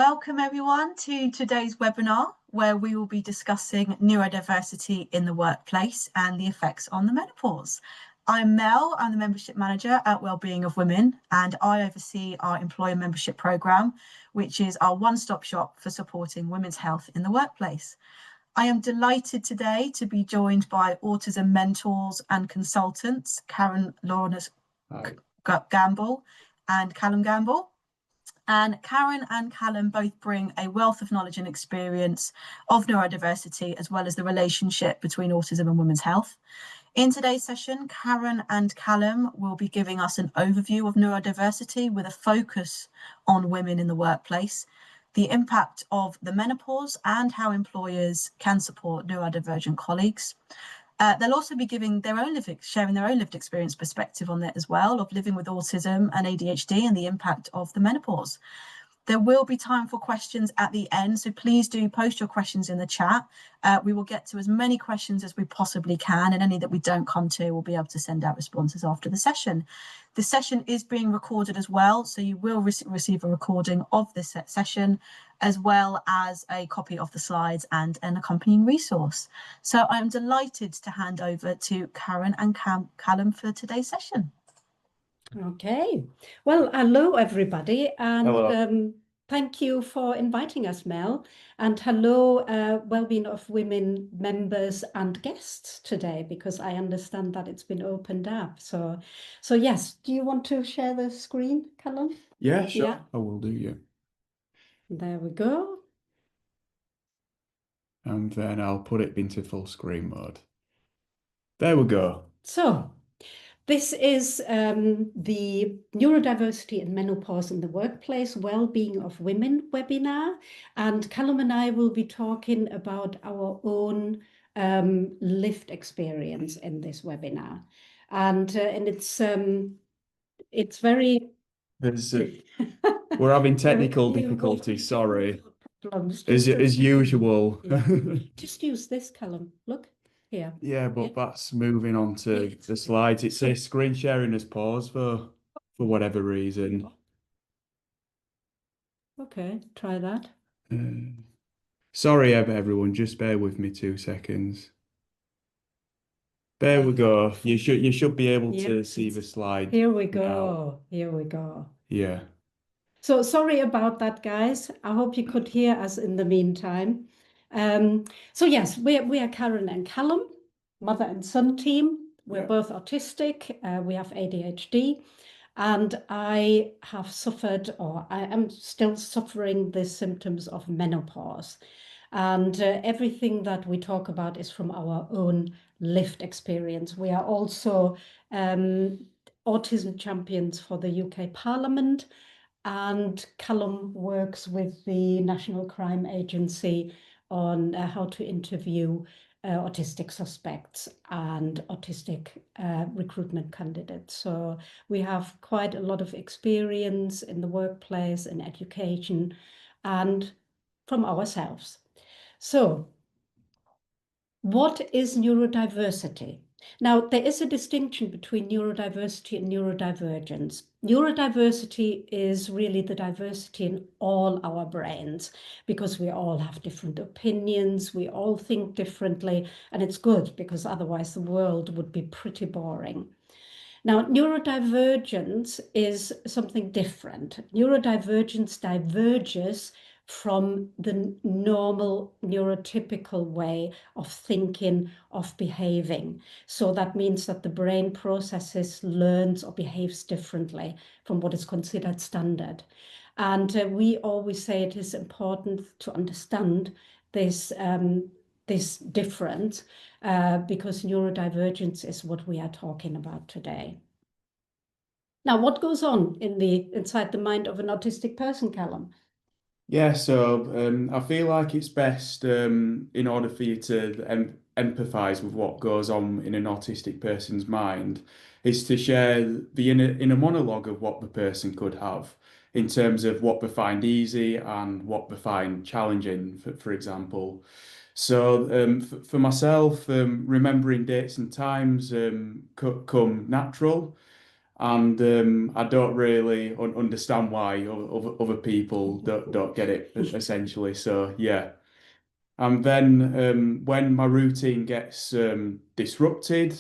Welcome everyone to today's webinar, where we will be discussing neurodiversity in the workplace and the effects on the menopause. I'm Mel, I'm the Membership Manager at Wellbeing of Women, and I oversee our Employer Membership Programme, which is our one-stop shop for supporting women's health in the workplace. I am delighted today to be joined by autism mentors and consultants, Karen Lawrence Gamble and Callum Gamble. And Karen and Callum both bring a wealth of knowledge and experience of neurodiversity, as well as the relationship between autism and women's health. In today's session, Karen and Callum will be giving us an overview of neurodiversity with a focus on women in the workplace, the impact of the menopause, and how employers can support neurodivergent colleagues. They'll also be giving sharing their own lived experience perspective on it as well, of living with autism and ADHD and the impact of the menopause. There will be time for questions at the end, so please do post your questions in the chat. We will get to as many questions as we possibly can, and any that we don't come to, we'll be able to send out responses after the session. The session is being recorded as well, so you will receive a recording of this session, as well as a copy of the slides and an accompanying resource. So I'm delighted to hand over to Karen and Callum for today's session. Okay, well, hello everybody, and Hello. Thank you for inviting us, Mel, and hello Wellbeing of Women members and guests today, because I understand that it's been opened up. So yes, do you want to share the screen, Callum? Yeah, sure. Yeah. I will do, yeah. There we go. And then I'll put it into full screen mode. There we go. So this is the Neurodiversity and Menopause in the Workplace, Wellbeing of Women webinar. And Callum and I will be talking about our own lived experience in this webinar. And it's very... We're having technical difficulties, sorry. As usual. Just use this, Callum. Look. Here. Yeah, but that's moving on to the slides. It says screen sharing has paused for whatever reason. Okay, try that. Sorry, everyone. Just bear with me 2 seconds. There we go. You should be able to see the slide. Here we go. Now. Here we go. Yeah. So sorry about that, guys. I hope you could hear us in the meantime. So yes, we are Karen and Callum, mother and son team. We're both autistic. We have ADHD, and I have suffered, or I am still suffering, the symptoms of menopause. And everything that we talk about is from our own lived experience. We are also autism champions for the UK Parliament. And Callum works with the National Crime Agency on how to interview autistic suspects and autistic recruitment candidates. So we have quite a lot of experience in the workplace, in education, and from ourselves. So what is neurodiversity? Now, there is a distinction between neurodiversity and neurodivergence. Neurodiversity is really the diversity in all our brains, because we all have different opinions, we all think differently, and it's good, because otherwise the world would be pretty boring. Now, neurodivergence is something different. Neurodivergence diverges from the normal neurotypical way of thinking, of behaving. So that means that the brain processes, learns, or behaves differently from what is considered standard. And we always say it is important to understand this difference, because neurodivergence is what we are talking about today. Now, what goes on inside the mind of an autistic person, Callum? Yeah, so I feel like it's best, in order for you to empathise with what goes on in an autistic person's mind, is to share the inner monologue of what the person could have in terms of what they find easy and what they find challenging, for example. So for myself, remembering dates and times come natural. and I don't really understand why other people don't get it essentially. So yeah. And then when my routine gets disrupted,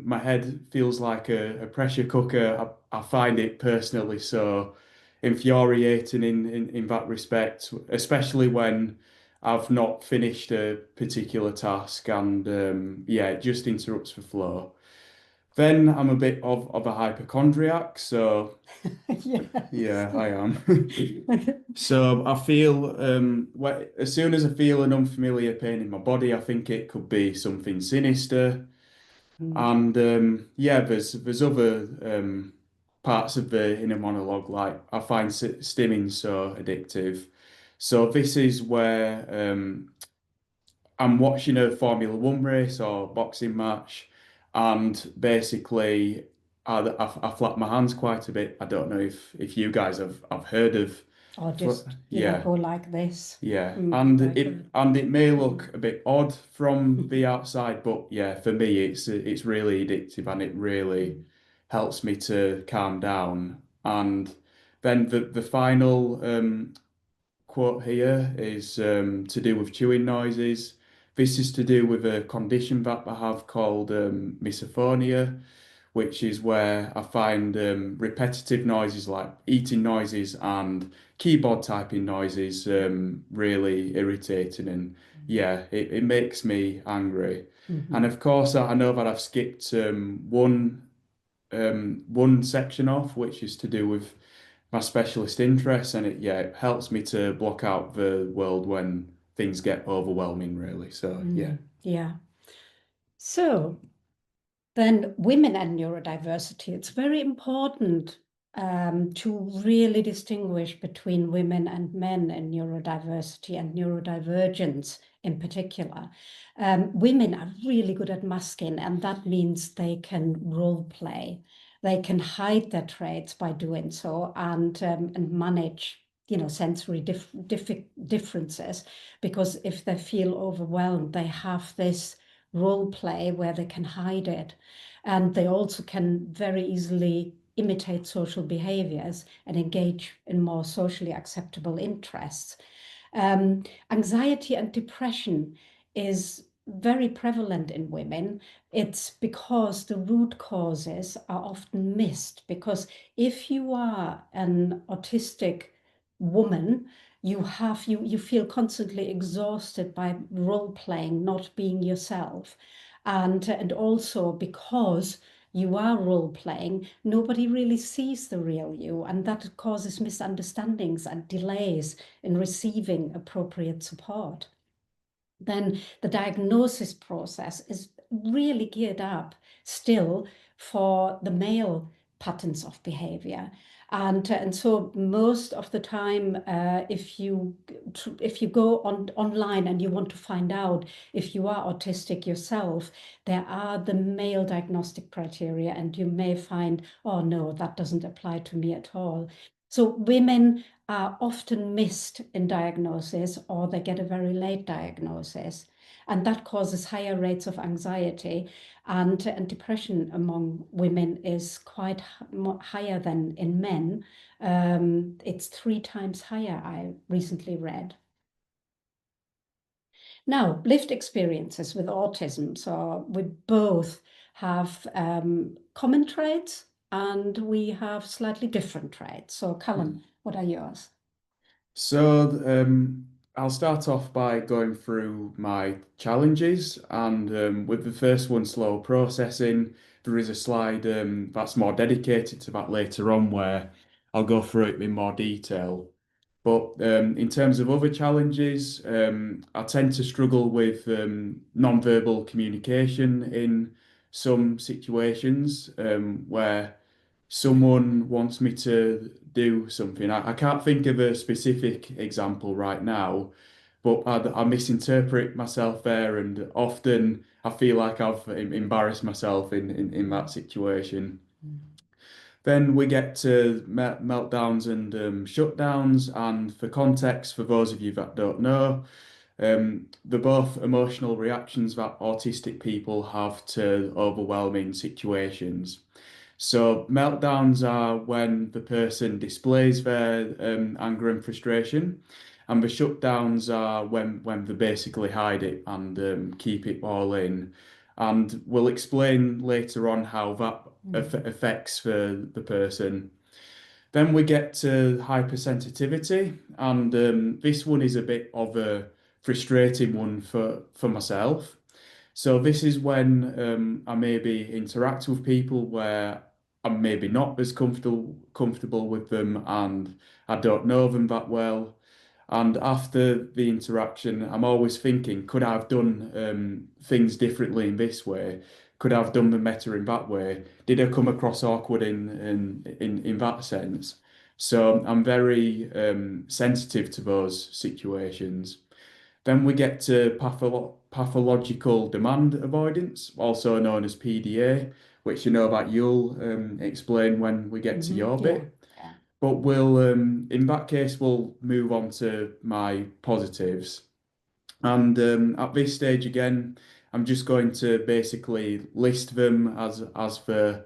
my head feels like a pressure cooker. I find it personally so infuriating in that respect, especially when I've not finished a particular task and yeah, it just interrupts the flow. Then I'm a bit of a hypochondriac, so yeah, I am. So I feel as soon as I feel an unfamiliar pain in my body, I think it could be something sinister. And yeah, there's other parts of the inner monologue, like I find stimming so addictive. So this is where I'm watching a Formula One race or boxing match, and basically I flap my hands quite a bit. I don't know if you guys have heard of. Or just, Yeah, go like this. yeah, Like and it may look a bit odd from the outside, but yeah, for me it's really addictive and it really helps me to calm down. And then the final quote here is to do with chewing noises. This is to do with a condition that I have called misophonia, which is where I find repetitive noises like eating noises and keyboard typing noises really irritating. And yeah, it makes me angry. And of course, I know that I've skipped one section off, which is to do with my specialist interests, and it helps me to block out the world when things get overwhelming, really. So yeah. Yeah. So then women and neurodiversity, it's very important to really distinguish between women and men in neurodiversity and neurodivergence in particular. Women are really good at masking, and that means they can role play. They can hide their traits by doing so and manage, sensory differences, because if they feel overwhelmed, they have this role play where they can hide it. And they also can very easily imitate social behaviors and engage in more socially acceptable interests. Anxiety and depression is very prevalent in women. It's because the root causes are often missed. Because if you are an autistic woman, you feel constantly exhausted by role playing, not being yourself. And also because you are role playing, nobody really sees the real you, and that causes misunderstandings and delays in receiving appropriate support. Then the diagnosis process is really geared up still for the male patterns of behavior. And so most of the time, if you go online and you want to find out if you are autistic yourself, there are the male diagnostic criteria, and you may find, oh no, that doesn't apply to me at all. So women are often missed in diagnosis, or they get a very late diagnosis. And that causes higher rates of anxiety, and depression among women is quite higher than in men. It's 3 times higher, I recently read. Now, lived experiences with autism. So we both have common traits and we have slightly different traits. So Callum, what are yours? So I'll start off by going through my challenges, and with the first one, slow processing, there is a slide that's more dedicated to that later on where I'll go through it in more detail. But in terms of other challenges, I tend to struggle with non-verbal communication in some situations where someone wants me to do something. I can't think of a specific example right now, but I misinterpret myself there, and often I feel like I've embarrassed myself in that situation. Then we get to meltdowns and shutdowns. And for context, for those of you that don't know, they're both emotional reactions that autistic people have to overwhelming situations. So meltdowns are when the person displays their anger and frustration, and the shutdowns are when they basically hide it and keep it all in. And we'll explain later on how that affects the person. Then we get to hypersensitivity, and this one is a bit of a frustrating one for myself. So this is when I maybe interact with people where I'm maybe not as comfortable with them, and I don't know them that well. And after the interaction, I'm always thinking, could I have done things differently in this way? Could I have done them better in that way? Did I come across awkward in that sense? So I'm very sensitive to those situations. Then we get to pathological demand avoidance, also known as PDA, which you know that you'll explain when we get to your bit. Yeah. But we'll, in that case, we'll move on to my positives. And at this stage again, I'm just going to basically list them as they're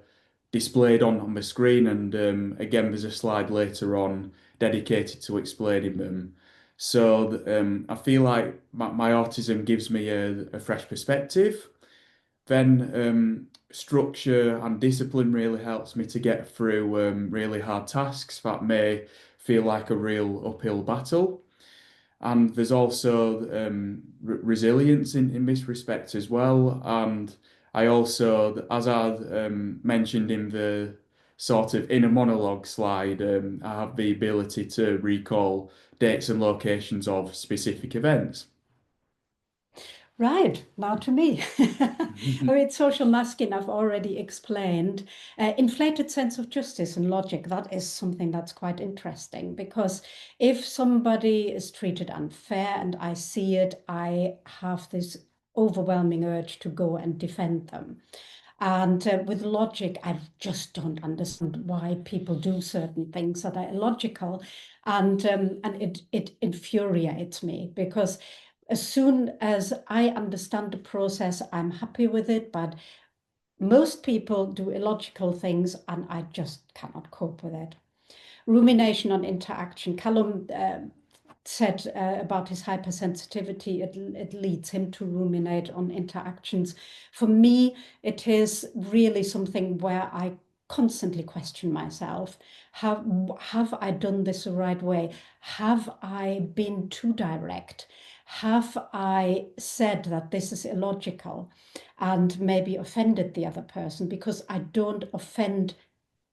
displayed on the screen. And again, there's a slide later on dedicated to explaining them. So I feel like my autism gives me a fresh perspective. Then structure and discipline really helps me to get through really hard tasks that may feel like a real uphill battle. And there's also resilience in this respect as well. And I also, as I mentioned in the sort of inner monologue slide, I have the ability to recall dates and locations of specific events. Right, now to me. I mean, social masking, I've already explained. Inflated sense of justice and logic, that is something that's quite interesting, because if somebody is treated unfair and I see it, I have this overwhelming urge to go and defend them. And with logic, I just don't understand why people do certain things that are illogical. And it infuriates me, because as soon as I understand the process, I'm happy with it. But most people do illogical things and I just cannot cope with it. Rumination on interaction. Callum said about his hypersensitivity, it leads him to ruminate on interactions. For me, it is really something where I constantly question myself. Have I done this the right way? Have I been too direct? Have I said that this is illogical and maybe offended the other person? Because I don't offend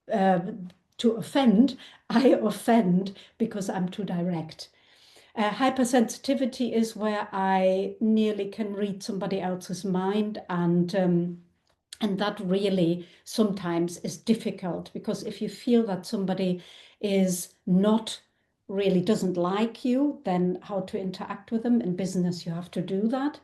to offend, I offend because I'm too direct. Hypersensitivity is where I nearly can read somebody else's mind, and that really sometimes is difficult, because if you feel that somebody is not really doesn't like you, then how to interact with them in business, you have to do that.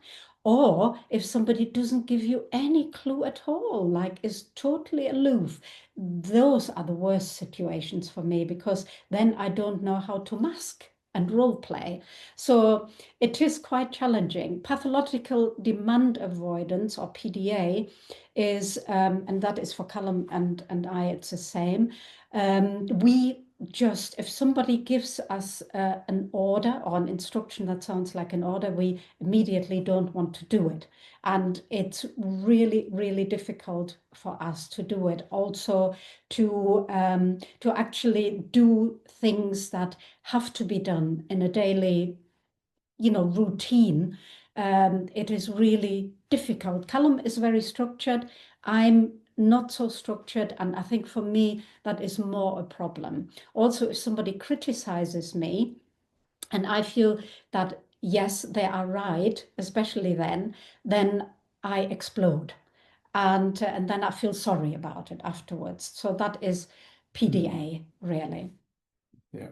Or if somebody doesn't give you any clue at all, like is totally aloof, those are the worst situations for me, because then I don't know how to mask and role play. So it is quite challenging. Pathological demand avoidance, or PDA, is, and that is for Callum and I, it's the same. We just, if somebody gives us an order or an instruction that sounds like an order, we immediately don't want to do it. And it's really, really difficult for us to do it. Also to actually do things that have to be done in a daily, routine. It is really difficult. Callum is very structured. I'm not so structured, and I think for me that is more a problem. Also, if somebody criticizes me and I feel that yes, they are right, especially then I explode, and then I feel sorry about it afterwards. So that is PDA, really. Yeah.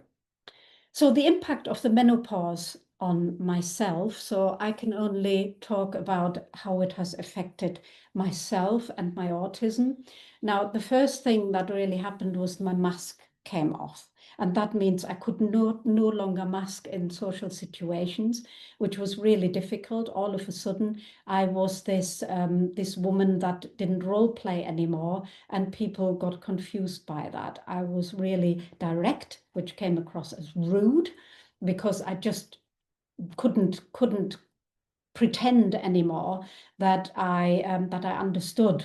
So the impact of the menopause on myself, so I can only talk about how it has affected myself and my autism. Now, the first thing that really happened was my mask came off. And that means I could no longer mask in social situations, which was really difficult. All of a sudden, I was this woman that didn't role play anymore, and people got confused by that. I was really direct, which came across as rude, because I just couldn't pretend anymore that I understood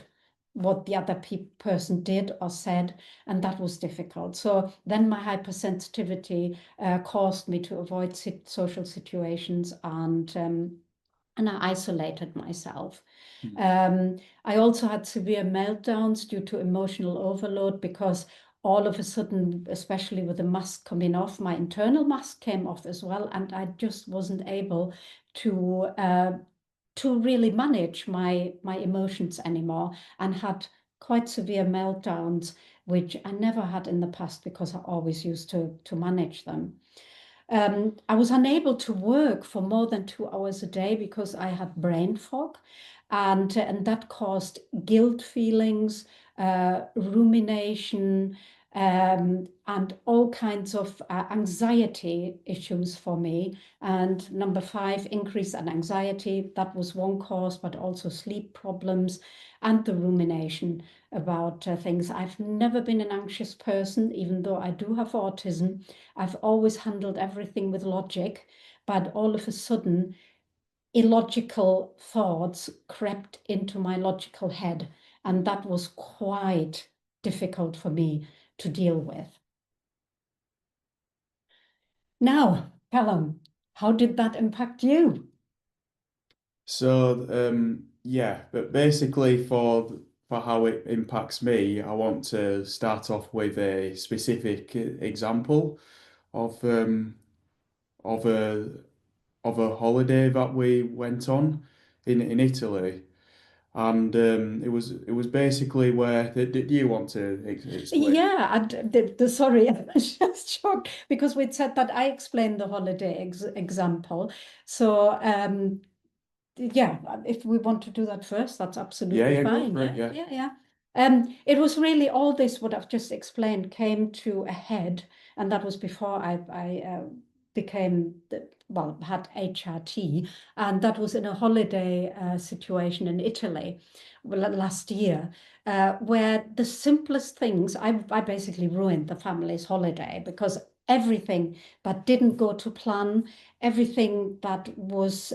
what the other person did or said, and that was difficult. So then my hypersensitivity caused me to avoid social situations, and I isolated myself. I also had severe meltdowns due to emotional overload, because all of a sudden, especially with the mask coming off, my internal mask came off as well, and I just wasn't able to really manage my emotions anymore, and had quite severe meltdowns, which I never had in the past because I always used to manage them. I was unable to work for more than 2 hours a day because I had brain fog, and that caused guilt feelings, rumination, and all kinds of anxiety issues for me. And number 5, increase in anxiety. That was one cause, but also sleep problems and the rumination about things. I've never been an anxious person, even though I do have autism. I've always handled everything with logic, but all of a sudden, illogical thoughts crept into my logical head, and that was quite difficult for me to deal with. Now, Callum, how did that impact you? So, yeah, but basically for how it impacts me, I want to start off with a specific example of of a holiday that we went on in Italy, and it was basically where did you want to explain? Yeah, sorry, I was just shocked because we'd said that I explained the holiday example. So, yeah, if we want to do that first, that's absolutely Yeah, go fine. for it, yeah. Yeah. It was really all this, what I've just explained, came to a head, and that was before I became, had HRT, and that was in a holiday situation in Italy last year, where the simplest things, I basically ruined the family's holiday, because everything that didn't go to plan, everything that was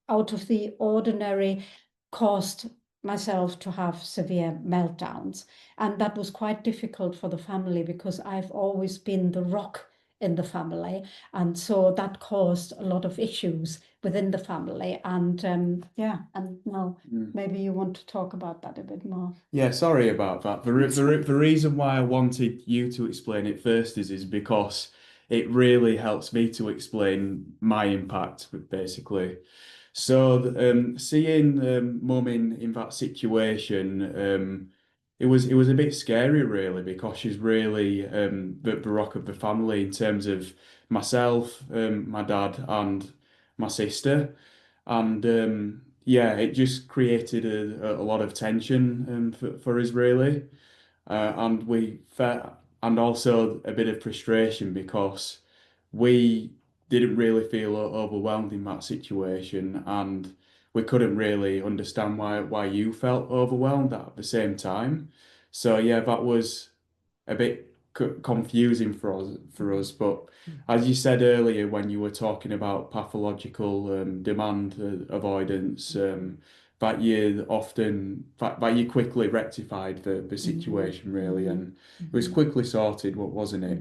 out of the ordinary, caused myself to have severe meltdowns. And that was quite difficult for the family, because I've always been the rock in the family. And so that caused a lot of issues within the family. And yeah, and now maybe you want to talk about that a bit more. Yeah, sorry about that. The reason why I wanted you to explain it first is because it really helps me to explain my impact, basically. So, seeing mum in that situation, it was a bit scary, really, because she's really the rock of the family in terms of myself, my dad, and my sister. And yeah, it just created a lot of tension for us, really. And and also a bit of frustration, because we didn't really feel overwhelmed in that situation, and we couldn't really understand why you felt overwhelmed at the same time. So yeah, that was a bit confusing for us. But as you said earlier, when you were talking about pathological demand avoidance, that you quickly rectified the situation, really, and it was quickly sorted, wasn't it?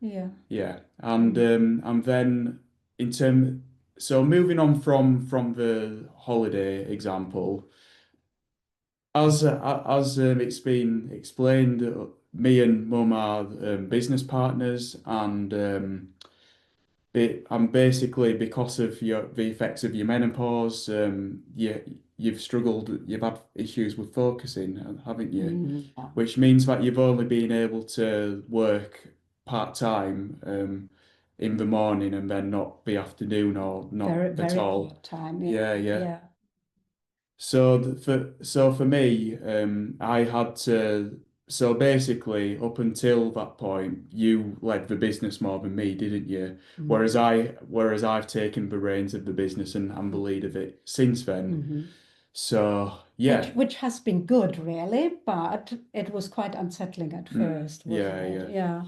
Yeah. Yeah, and then in term, so moving on from the holiday example, as it's been explained, me and Mum are business partners, and and basically, because of the effects of your menopause, you've had issues with focusing, haven't you? Yeah. Which means that you've only been able to work part-time in the morning, and then not the afternoon, or not Very, at very all. part time. Yeah, yeah. Yeah. So for me, I had to So basically, up until that point, you led the business more than me, didn't you? Whereas I've taken the reins of the business and I'm the lead of it since then. So yeah, which has been good, really, but it was quite unsettling at first, wasn't it? Yeah.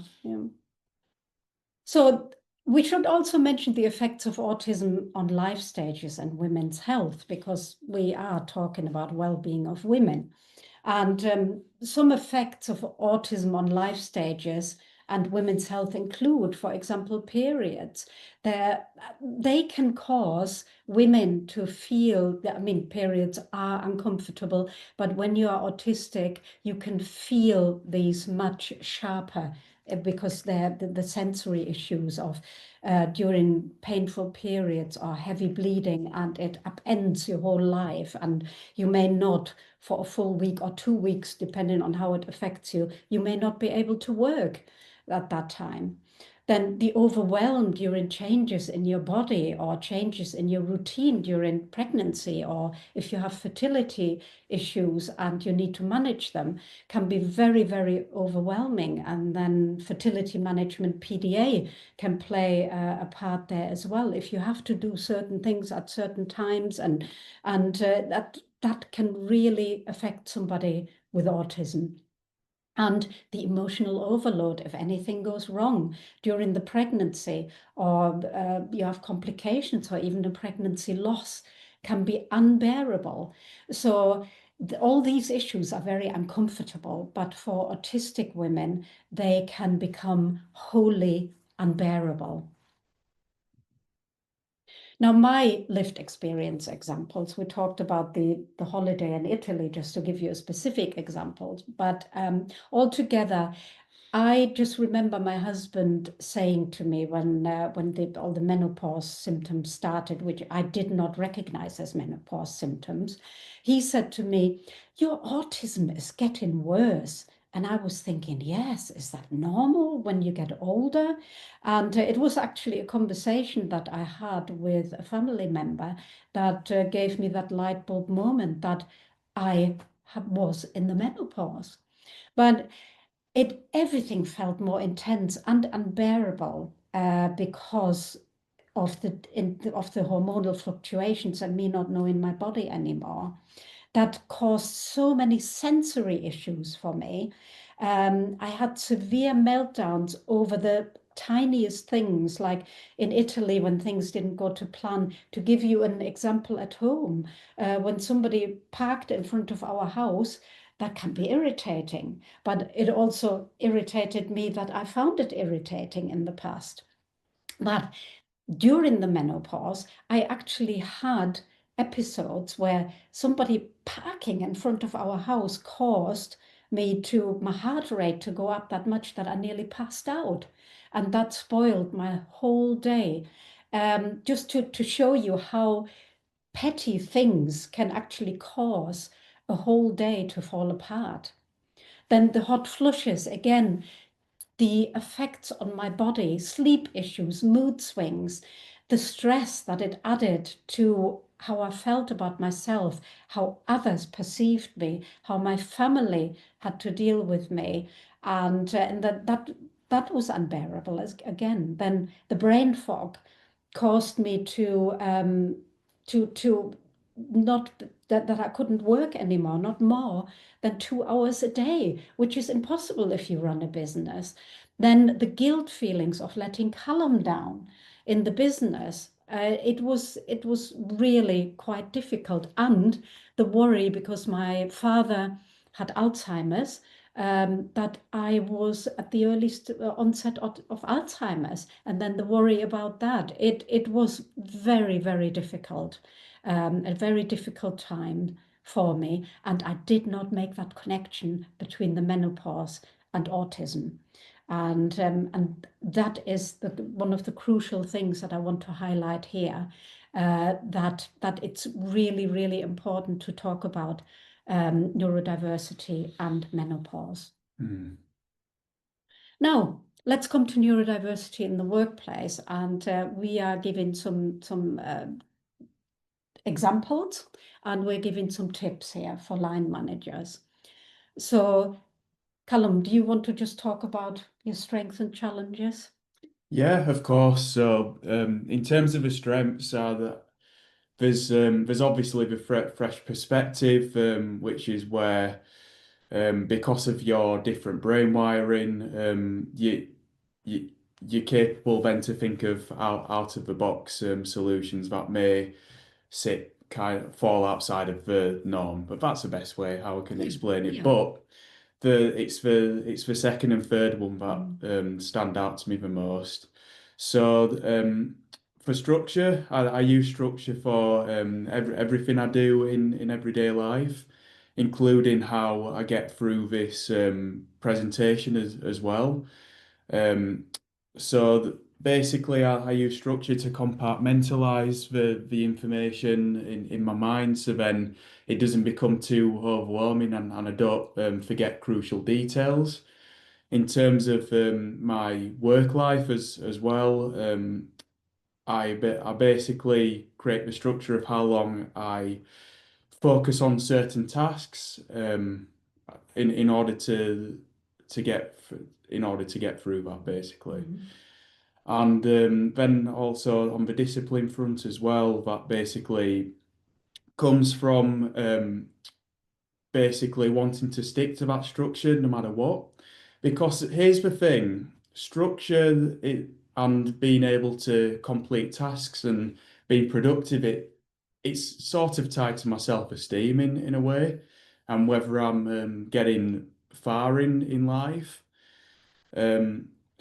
So we should also mention the effects of autism on life stages and women's health, because we are talking about well-being of women. And some effects of autism on life stages and women's health include, for example, periods. They can cause women to feel that, I mean, periods are uncomfortable, but when you are autistic, you can feel these much sharper because they're the sensory issues of during painful periods or heavy bleeding, and it upends your whole life, and you may not, for a full week or 2 weeks, depending on how it affects you, you may not be able to work at that time. Then the overwhelm during changes in your body or changes in your routine during pregnancy, or if you have fertility issues and you need to manage them, can be very, very overwhelming. And then fertility management, PDA, can play a part there as well. If you have to do certain things at certain times, and that can really affect somebody with autism. And the emotional overload, if anything goes wrong during the pregnancy, or you have complications, or even a pregnancy loss, can be unbearable. So all these issues are very uncomfortable, but for autistic women, they can become wholly unbearable. Now, my lived experience examples, we talked about the holiday in Italy, just to give you a specific example, but altogether, I just remember my husband saying to me when all the menopause symptoms started, which I did not recognize as menopause symptoms, he said to me, "Your autism is getting worse." And I was thinking, yes, is that normal when you get older? And it was actually a conversation that I had with a family member that gave me that light bulb moment that I was in the menopause. But everything felt more intense and unbearable because of the hormonal fluctuations and me not knowing my body anymore. That caused so many sensory issues for me. I had severe meltdowns over the tiniest things, like in Italy when things didn't go to plan. To give you an example at home, when somebody parked in front of our house, that can be irritating, but it also irritated me that I found it irritating in the past. But during the menopause, I actually had episodes where somebody parking in front of our house caused my heart rate to go up that much that I nearly passed out. And that spoiled my whole day. Just to show you how petty things can actually cause a whole day to fall apart. Then the hot flushes, again, the effects on my body, sleep issues, mood swings, the stress that it added to how I felt about myself, how others perceived me, how my family had to deal with me, and that was unbearable. Again, then the brain fog caused me to not that I couldn't work anymore, not more than 2 hours a day, which is impossible if you run a business. Then the guilt feelings of letting Callum down in the business. It was really quite difficult, and the worry because my father had Alzheimer's, that I was at the earliest onset of Alzheimer's, and then the worry about that. It was very, very difficult, a very difficult time for me, and I did not make that connection between the menopause and autism. And that is one of the crucial things that I want to highlight here, that it's really, really important to talk about neurodiversity and menopause. Now, let's come to neurodiversity in the workplace, and we are giving some examples, and we're giving some tips here for line managers. So Callum, do you want to just talk about your strengths and challenges? Yeah, of course. So, in terms of the strengths, are that there's obviously the fresh perspective, which is where, because of your different brain wiring, you you're capable then to think of out of the box solutions that may fall outside of the norm. But that's the best way how I can explain it. Yeah. But it's the second and third one that stand out to me the most. So for structure, I use structure for everything I do in everyday life, including how I get through this presentation as well. Um, Basically, I use structure to compartmentalize the information in my mind, so then it doesn't become too overwhelming, and I don't forget crucial details. In terms of my work life as well, I basically create the structure of how long I focus on certain tasks in order to get in order to get through that, basically. And then also on the discipline front as well, that basically comes from basically wanting to stick to that structure no matter what. Because here's the thing, and being able to complete tasks and being productive, it's sort of tied to my self-esteem in a way, and whether I'm getting far in life.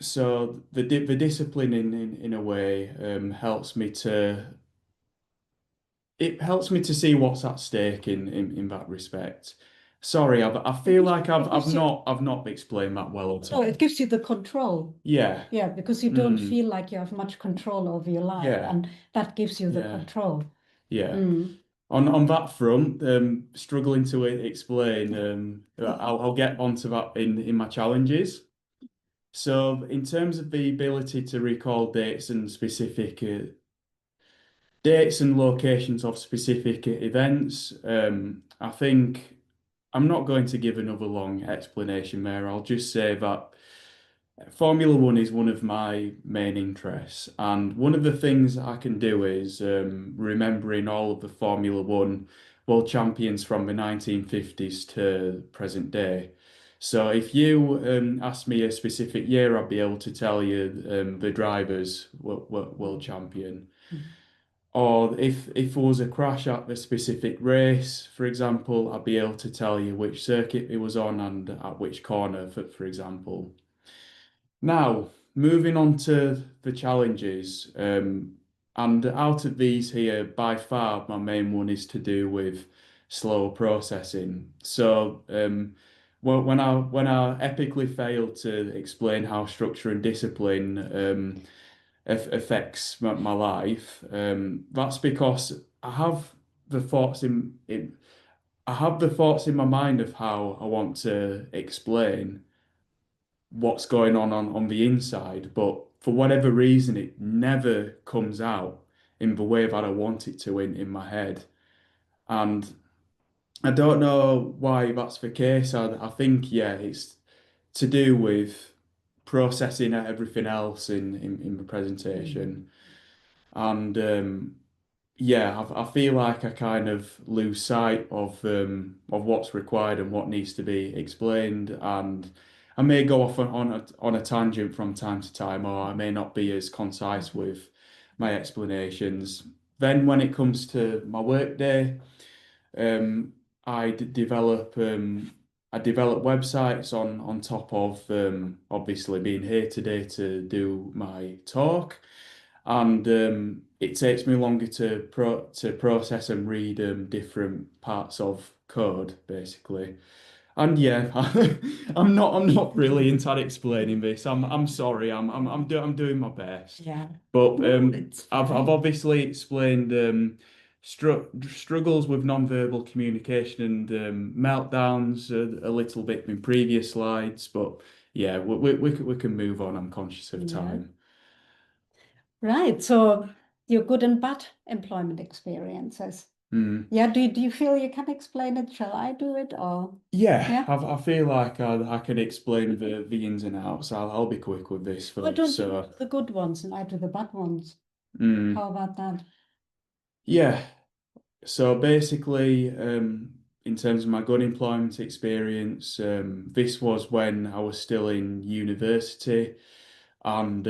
So the discipline in a way helps me to see what's at stake in that respect. Sorry, I feel like I've not explained that well at all. No, it gives you the control. Yeah. Yeah, because you don't feel like you have much control over your life, Yeah. and that gives you the Yeah. control. Yeah. On that front, struggling to explain, I'll get onto that in my challenges. So in terms of the ability to recall dates and locations of specific events, I think I'm not going to give another long explanation there. I'll just say that Formula One is one of my main interests, and one of the things I can do is remembering all of the Formula One world champions from the 1950s to present day. So if you ask me a specific year, I'll be able to tell you the drivers world champion. Or if there was a crash at a specific race, for example, I'd be able to tell you which circuit it was on and at which corner, for example. Now, moving on to the challenges, and out of these here, by far, my main one is to do with slow processing. So, when I epically failed to explain how structure and discipline affects my life, that's because I have the thoughts I have the thoughts in my mind of how I want to explain what's going on the inside, but for whatever reason, it never comes out in the way that I want it to in my head. And I don't know why that's the case. I think, yeah, it's to do with processing everything else in the presentation. And yeah, I feel like I kind of lose sight of what's required and what needs to be explained, and I may go off on a tangent from time to time, or I may not be as concise with my explanations. Then, when it comes to my workday, um, I develop websites on top of obviously being here today to do my talk. And it takes me longer to process and read different parts of code, basically. And yeah, I'm not brilliant at explaining this. I'm sorry. I'm doing my best. Yeah. But It's I've fine. obviously explained struggles with non-verbal communication and meltdowns a little bit in previous slides. But yeah, we can move on. I'm conscious of Yeah. time. Right. So your good and bad employment experiences. Yeah, do you feel you can explain it? Shall I do it or? Yeah, Yeah. I feel like I can explain the ins and outs. I'll be quick with this Why first. don't you So, do the good ones and I do the bad ones? mm, How about that? yeah. So basically, in terms of my good employment experience, this was when I was still in university, and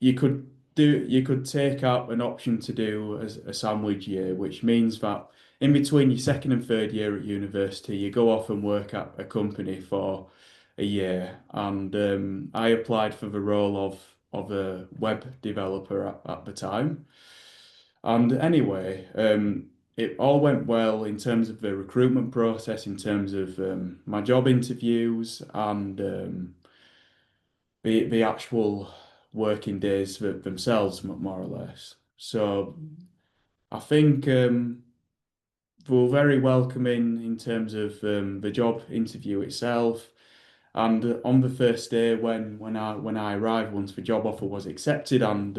you could take out an option to do a sandwich year, which means that in between your second and third year at university, you go off and work at a company for a year. And I applied for the role of a web developer at the time. And anyway, it all went well in terms of the recruitment process, in terms of my job interviews and the actual working days themselves, more or less. So I think they were very welcoming in terms of the job interview itself. And on the first day, when I arrived, once the job offer was accepted and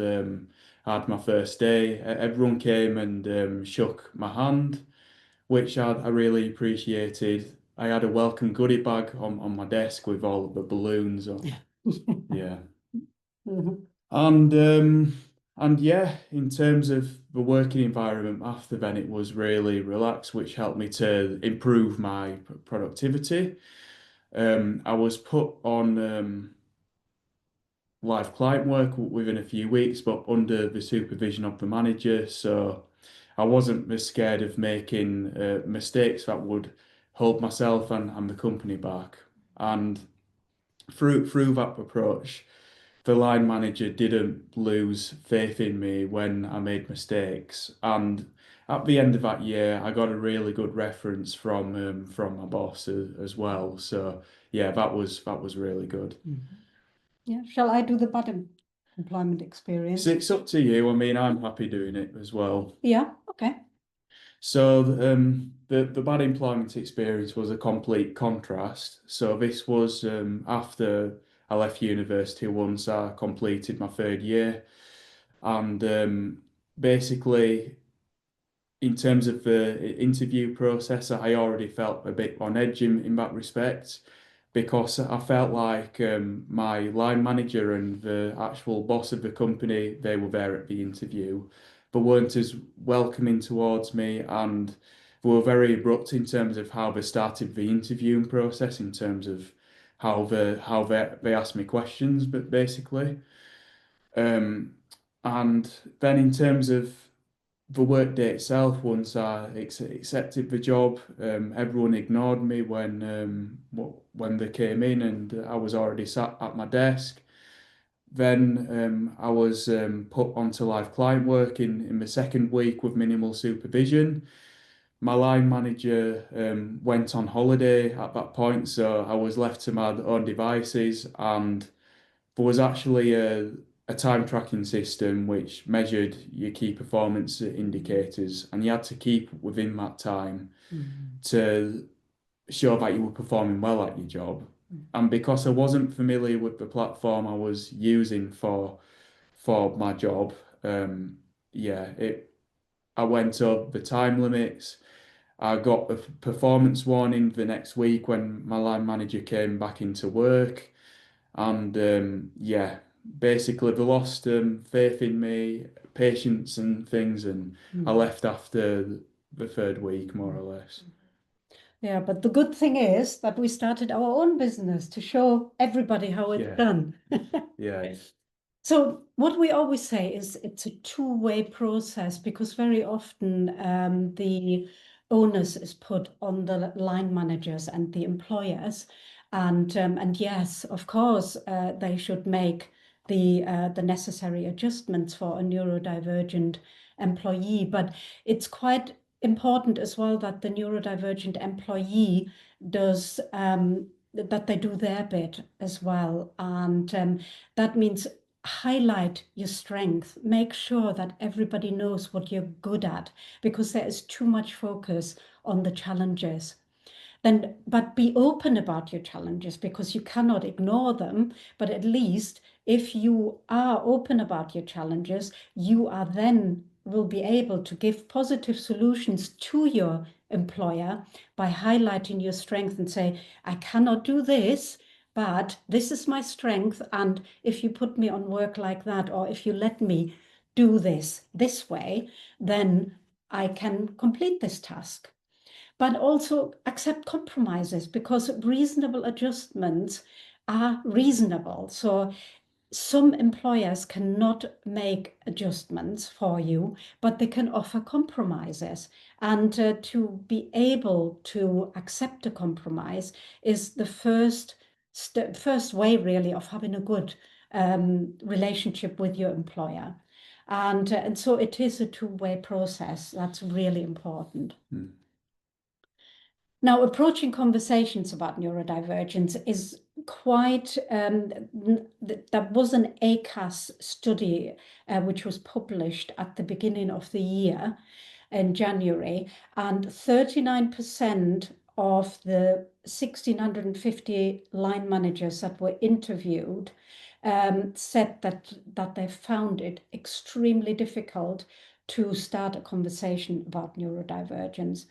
I had my first day, everyone came and shook my hand, which I really appreciated. I had a welcome goodie bag on my desk with all of the balloons on. Yeah. Mhm. And yeah, in terms of the working environment after then, it was really relaxed, which helped me to improve my productivity. I was put on live client work within a few weeks, but under the supervision of the manager, so I wasn't as scared of making mistakes that would hold myself and the company back. And through that approach, the line manager didn't lose faith in me when I made mistakes. And at the end of that year, I got a really good reference from my boss as well. So yeah, that was really good. Yeah. Shall I do the bad employment experience? So it's up to you. I mean, I'm happy doing it as well. Yeah. Okay. So the bad employment experience was a complete contrast. So this was after I left university once I completed my third year. And basically, in terms of the interview process, I already felt a bit on edge in that respect because I felt like my line manager and the actual boss of the company, they were there at the interview, but weren't as welcoming towards me, and they were very abrupt in terms of how they started the interviewing process, in terms of how they asked me questions, but basically. Um, and then in terms of the workday itself, once I accepted the job, everyone ignored me when they came in, and I was already sat at my desk. Then I was put onto live client work in the second week with minimal supervision. My line manager went on holiday at that point, so I was left to my own devices, and there was actually a time tracking system which measured your key performance indicators, and you had to keep within that time to show that you were performing well at your job. And because I wasn't familiar with the platform I was using for my job, yeah, I went over the time limits. I got a performance warning the next week when my line manager came back into work. And yeah, basically they lost faith in me, patience and things, and I left after the third week, more or less. Yeah, but the good thing is that we started our own business to show everybody how it's Yeah, done. yeah, So what we always say is it's a two-way process because very often the onus is put on the line managers and the employers, and yes, of course, they should make the necessary adjustments for a neurodivergent employee. But it's quite important as well that the neurodivergent employee does that they do their bit as well, and that means highlight your strength. Make sure that everybody knows what you're good at because there is too much focus on the challenges. Then, but be open about your challenges because you cannot ignore them. But at least if you are open about your challenges, you are then will be able to give positive solutions to your employer by highlighting your strength and say, I cannot do this, but this is my strength. And if you put me on work like that, or if you let me do this way, then I can complete this task. But also accept compromises, because reasonable adjustments are reasonable. So some employers cannot make adjustments for you, but they can offer compromises. And to be able to accept a compromise is the first way, really, of having a good relationship with your employer. And so it is a two-way process. That's really important. Mm. Now, approaching conversations about neurodivergence is quite, there was an ACAS study which was published at the beginning of the year in January, and 39% of the 1,650 line managers that were interviewed said that they found it extremely difficult to start a conversation about neurodivergence.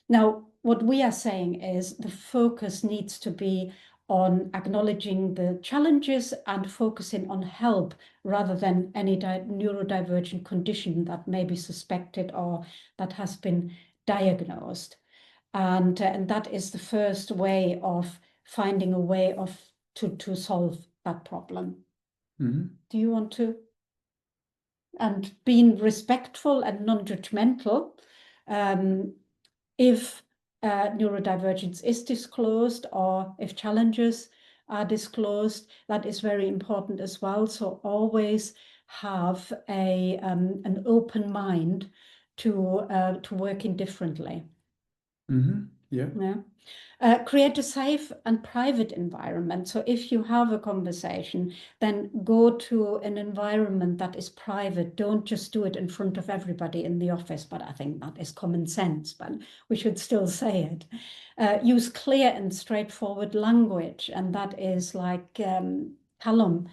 Now, what we are saying is the focus needs to be on acknowledging the challenges and focusing on help rather than any neurodivergent condition that may be suspected or that has been diagnosed. And that is the first way of finding a way to solve that problem. Mm-hmm. Do you want to? And being respectful and non-judgmental. If neurodivergence is disclosed or if challenges are disclosed, that is very important as well. So always have an open mind to working differently. Mm-hmm. Yeah. Create a safe and private environment. So if you have a conversation, then go to an environment that is private. Don't just do it in front of everybody in the office, but I think that is common sense, but we should still say it. Use clear and straightforward language, and that is like Callum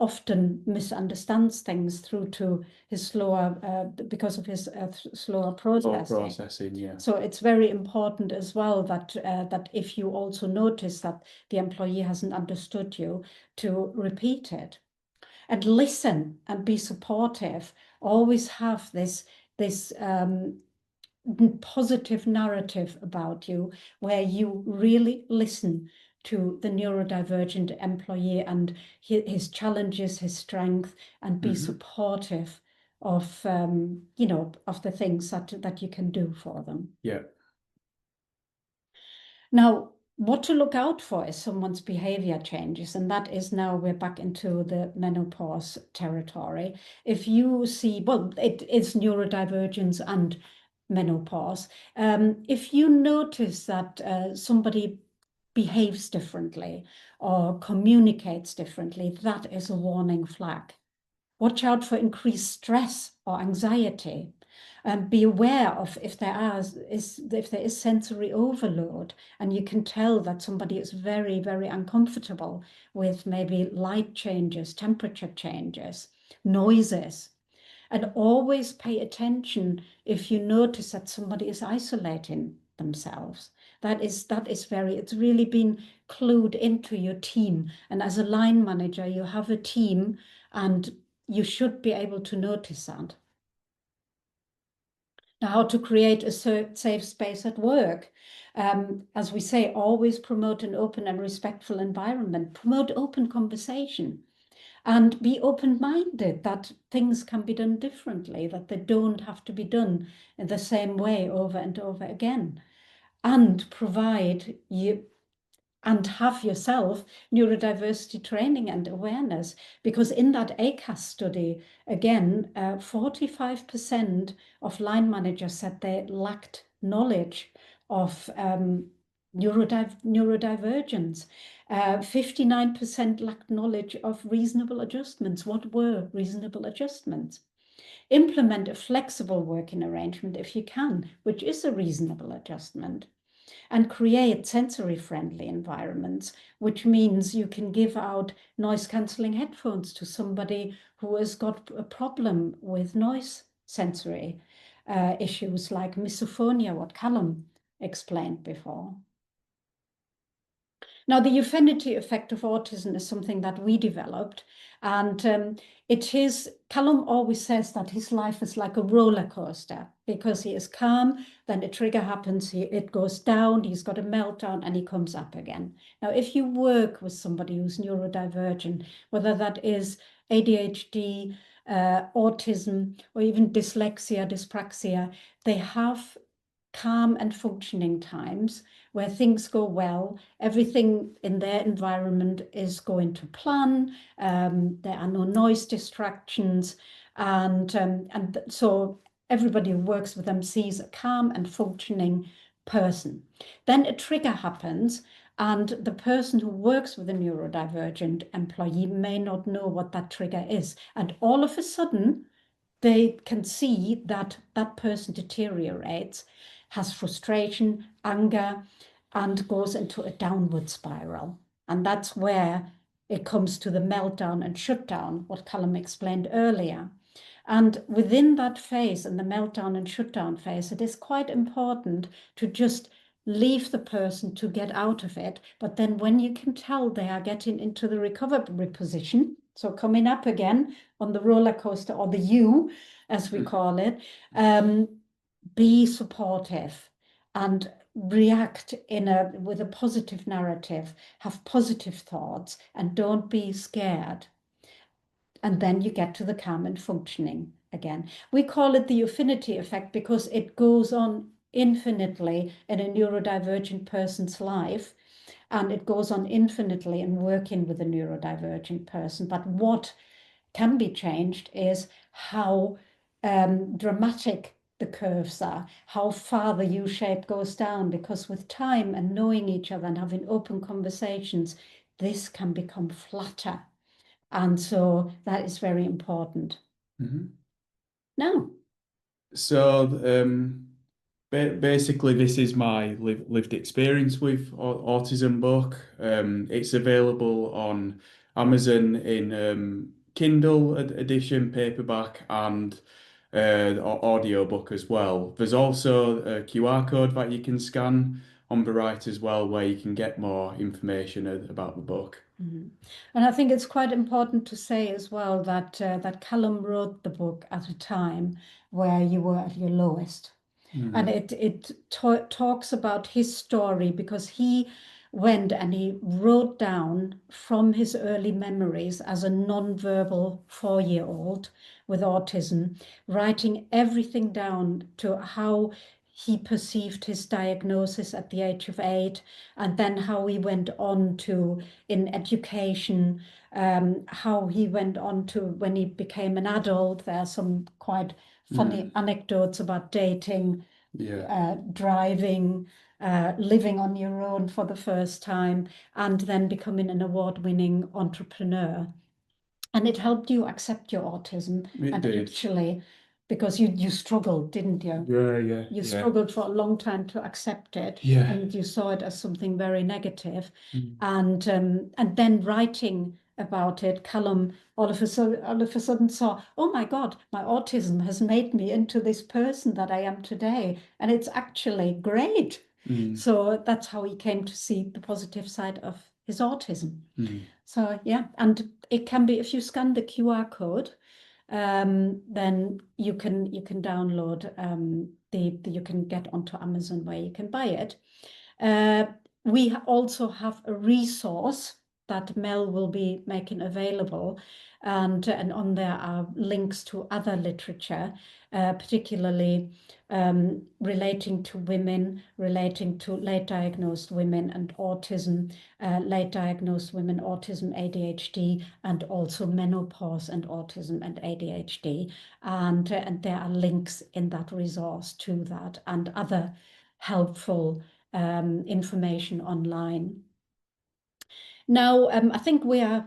often misunderstands things through to his slower, because of his slower processing. Yeah. So it's very important as well that that if you also notice that the employee hasn't understood you, to repeat it. And listen and be supportive. Always have this positive narrative about you, where you really listen to the neurodivergent employee and his challenges, his strength, and be supportive of of the things that you can do for them. Yeah. Now, what to look out for is someone's behavior changes, and that is now we're back into the menopause territory. If you see, well, it is neurodivergence and menopause. If you notice that somebody behaves differently or communicates differently, that is a warning flag. Watch out for increased stress or anxiety. Be aware of if there is sensory overload, and you can tell that somebody is very, very uncomfortable with maybe light changes, temperature changes, noises. And always pay attention if you notice that somebody is isolating themselves. It's really been clued into your team. And as a line manager, you have a team, and you should be able to notice that. Now, how to create a safe space at work. As we say, always promote an open and respectful environment. Promote open conversation. And be open-minded that things can be done differently, that they don't have to be done in the same way over and over again. And provide you and have yourself neurodiversity training and awareness, because in that ACAS study, again, 45% of line managers said they lacked knowledge of neurodivergence. 59% lacked knowledge of reasonable adjustments. What were reasonable adjustments? Implement a flexible working arrangement if you can, which is a reasonable adjustment. And create sensory-friendly environments, which means you can give out noise-cancelling headphones to somebody who has got a problem with noise sensory issues like misophonia, what Callum explained before. Now, the affinity effect of autism is something that we developed, and Callum always says that his life is like a roller coaster because he is calm, then a trigger happens, it goes down, he's got a meltdown, and he comes up again. Now, if you work with somebody who's neurodivergent, whether that is ADHD, autism, or even dyslexia, dyspraxia, they have calm and functioning times where things go well, everything in their environment is going to plan, there are no noise distractions, and so everybody who works with them sees a calm and functioning person. Then a trigger happens, and the person who works with a neurodivergent employee may not know what that trigger is, and all of a sudden they can see that that person deteriorates, has frustration, anger, and goes into a downward spiral. And that's where it comes to the meltdown and shutdown, what Callum explained earlier. And within that phase, in the meltdown and shutdown phase, it is quite important to just leave the person to get out of it. But then when you can tell they are getting into the recovery position, so coming up again on the roller coaster, or the U, as we call it, be supportive and react with a positive narrative, have positive thoughts, and don't be scared. And then you get to the calm and functioning again. We call it the affinity effect because it goes on infinitely in a neurodivergent person's life, and it goes on infinitely in working with a neurodivergent person. But what can be changed is how dramatic the curves are, how far the U-shape goes down, because with time and knowing each other and having open conversations, this can become flatter. And so that is very important. Mm-hmm. Now, so basically, this is my lived experience with autism book. It's available on Amazon in Kindle edition, paperback, and audio book as well. There's also a QR code that you can scan on the right as well, where you can get more information about the book. mm-hmm. And I think it's quite important to say as well that that Callum wrote the book at a time where you were at your lowest. Mm-hmm. And it talks about his story, because he went and he wrote down from his early memories as a non-verbal 4-year-old with autism, writing everything down to how he perceived his diagnosis at the age of 8, and then how he went on to in education, how he went on to when he became an adult. There are some quite funny anecdotes about dating, driving, living on your own for the first time, and then becoming an award-winning entrepreneur. And it helped you accept your autism. It did. Actually, because you struggled, didn't you? Yeah. You struggled for a long time to accept it, and you saw it as something very negative. And then writing about it, Callum all of a sudden saw, oh my God, my autism has made me into this person that I am today, and it's actually great. So that's how he came to see the positive side of his autism. So yeah, and it can be, if you scan the QR code, then you can download you can get onto Amazon where you can buy it. We also have a resource that Mel will be making available, and on there are links to other literature, particularly relating to women, relating to late diagnosed women and autism, late diagnosed women, autism, ADHD, and also menopause and autism and ADHD. And there are links in that resource to that and other helpful information online. Now, I think we are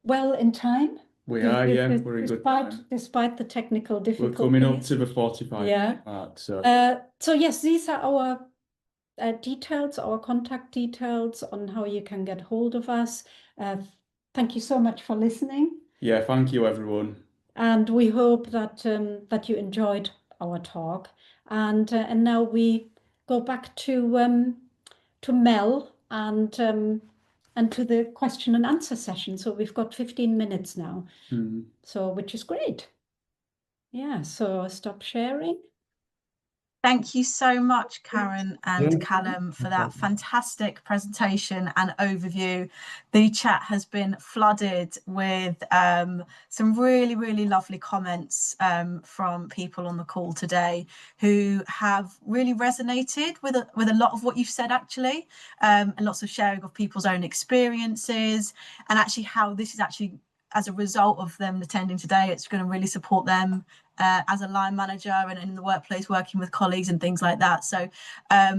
well in time. We are, yeah. We're in good time. Despite the technical difficulties. We're coming up to the 45 mark. So yes, these are our details, our contact details on how you can get hold of us. Thank you so much for listening. Yeah, thank you, everyone. And we hope that that you enjoyed our talk. And now we go back to Mel and to the question and answer session. So we've got 15 minutes now, so which is great. Yeah, so stop sharing. Thank you so much, Karen and Callum, for that fantastic presentation and overview. The chat has been flooded with some really, really lovely comments from people on the call today who have really resonated with a lot of what you've said, actually, and lots of sharing of people's own experiences, and actually how this is actually, as a result of them attending today, it's going to really support them as a line manager and in the workplace, working with colleagues and things like that. So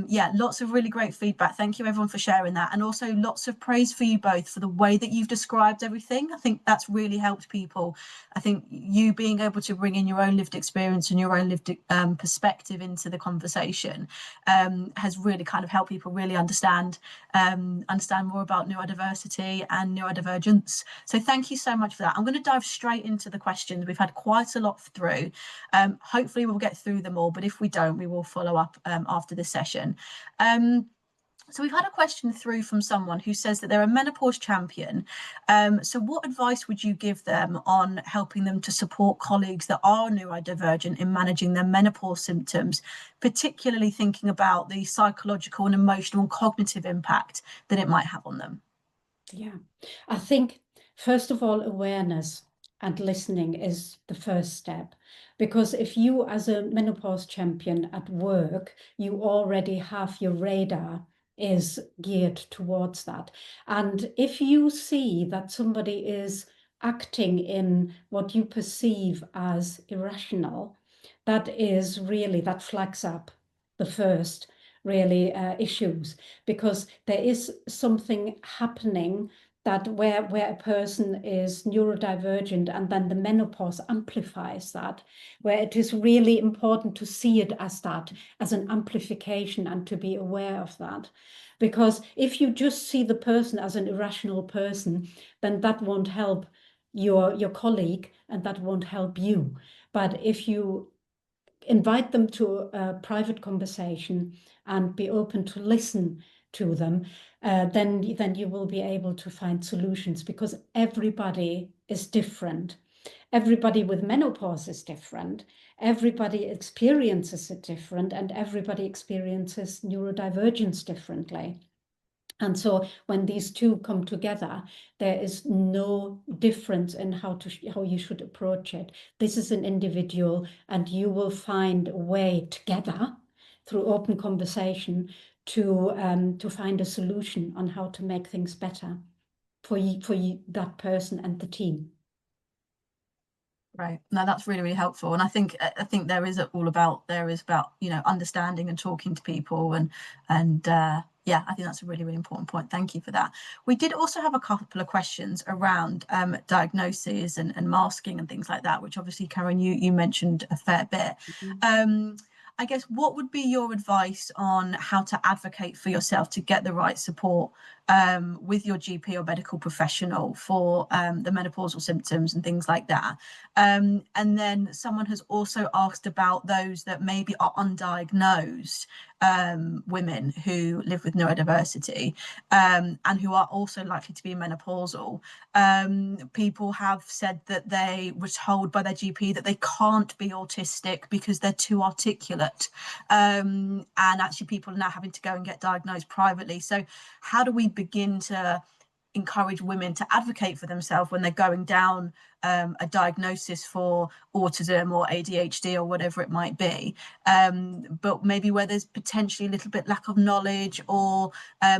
yeah, lots of really great feedback. Thank you everyone for sharing that, and also lots of praise for you both for the way that you've described everything. I think that's really helped people. I think you being able to bring in your own lived experience and your own lived perspective into the conversation has really kind of helped people really understand more about neurodiversity and neurodivergence. So thank you so much for that. I'm going to dive straight into the questions. We've had quite a lot through. Hopefully we'll get through them all, but if we don't, we will follow up after this session. So we've had a question through from someone who says that they're a menopause champion. So what advice would you give them on helping them to support colleagues that are neurodivergent in managing their menopause symptoms, particularly thinking about the psychological and emotional and cognitive impact that it might have on them? Yeah, I think, first of all, awareness and listening is the first step. Because if you, as a menopause champion at work, you already have your radar is geared towards that. And if you see that somebody is acting in what you perceive as irrational, that flags up the first really issues, because there is something happening that where a person is neurodivergent, and then the menopause amplifies that, where it is really important to see it as that, as an amplification, and to be aware of that. Because if you just see the person as an irrational person, then that won't help your colleague, and that won't help you. But if you invite them to a private conversation and be open to listen to them, then you will be able to find solutions, because everybody is different. Everybody with menopause is different. Everybody experiences it different, and everybody experiences neurodivergence differently. And so when these two come together, there is no difference in how you should approach it. This is an individual, and you will find a way together through open conversation to find a solution on how to make things better for that person and the team. Right. No, that's really, really helpful. And I think there is about understanding and talking to people, and yeah, I think that's a really, really important point. Thank you for that. We did also have a couple of questions around diagnoses and masking and things like that, which obviously, Karen, you mentioned a fair bit. I guess, what would be your advice on how to advocate for yourself to get the right support with your GP or medical professional for the menopausal symptoms and things like that? And then someone has also asked about those that maybe are undiagnosed women who live with neurodiversity and who are also likely to be menopausal. People have said that they were told by their GP that they can't be autistic because they're too articulate. And actually people are now having to go and get diagnosed privately. So how do we begin to encourage women to advocate for themselves when they're going down a diagnosis for autism or ADHD or whatever it might be, but maybe where there's potentially a little bit lack of knowledge, or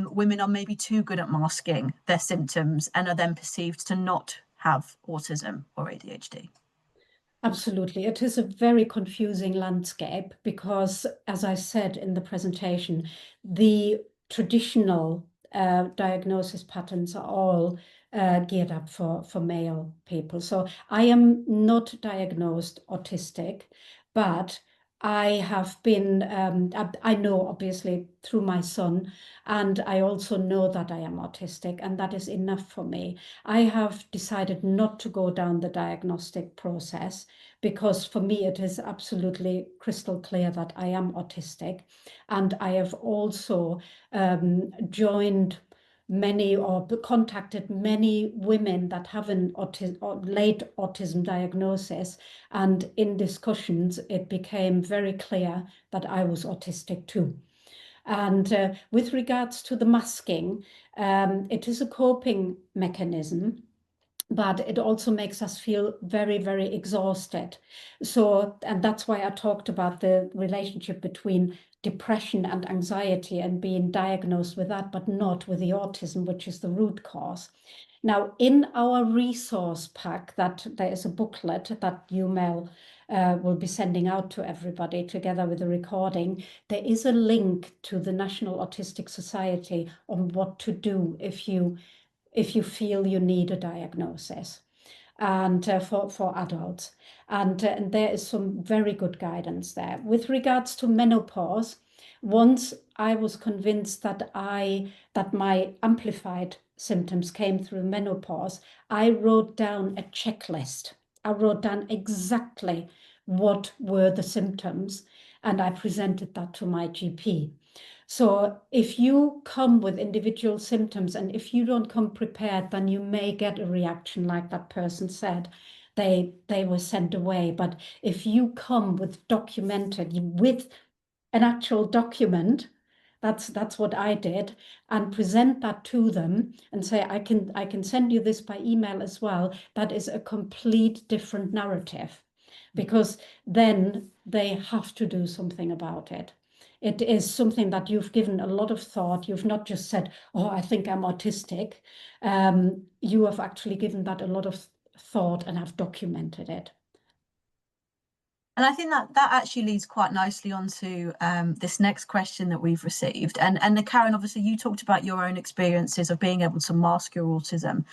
women are maybe too good at masking their symptoms and are then perceived to not have autism or ADHD? Absolutely. It is a very confusing landscape because, as I said in the presentation, the traditional diagnosis patterns are all geared up for male people. So I am not diagnosed autistic, but I have been, I know obviously through my son, and I also know that I am autistic, and that is enough for me. I have decided not to go down the diagnostic process because for me it is absolutely crystal clear that I am autistic. And I have also joined many or contacted many women that have an late autism diagnosis, and in discussions it became very clear that I was autistic too. And with regards to the masking, it is a coping mechanism, but it also makes us feel very, very exhausted. So, and that's why I talked about the relationship between depression and anxiety and being diagnosed with that, but not with the autism, which is the root cause. Now, in our resource pack, that there is a booklet that you, Mel, will be sending out to everybody together with the recording. There is a link to the National Autistic Society on what to do if you feel you need a diagnosis, and for adults. And there is some very good guidance there. With regards to menopause, once I was convinced that my amplified symptoms came through menopause, I wrote down a checklist. I wrote down exactly what were the symptoms, and I presented that to my GP. So if you come with individual symptoms and if you don't come prepared, then you may get a reaction like that person said. They were sent away. But if you come with documented, with an actual document, that's what I did, and present that to them and say, I can send you this by email as well. That is a complete different narrative, because then they have to do something about it. It is something that you've given a lot of thought. You've not just said, oh, I think I'm autistic. You have actually given that a lot of thought and have documented it. And I think that actually leads quite nicely onto this next question that we've received. And Karen, obviously, you talked about your own experiences of being able to mask your autism